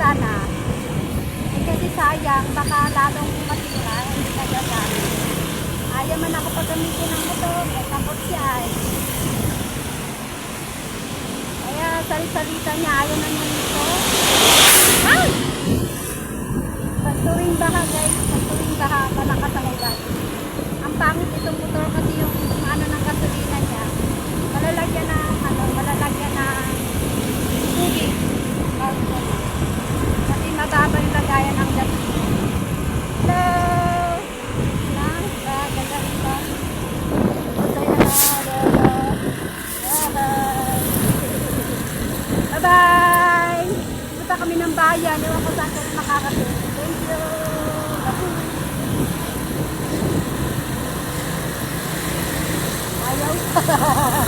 sana. Eh, kasi sayang, baka lalong matira, hindi na gagamit. Ayaw man ako pagamitin ng motor, eh, takot siya eh. Kaya sali-salita niya, ayaw na niya nito. Ay! Pag tuwing baha guys, pag tuwing baha, malakas ang ulan. Ang pangit itong motor kasi yung ano ng gasolina niya, malalagyan ng tubig. Kasi mababa yung lagayan ng gasolina. Hello! Ganda rin ba? Bye-bye! Punta kami ng bayan. Ewan ko saan kami makakasin. Thank you! Ayaw!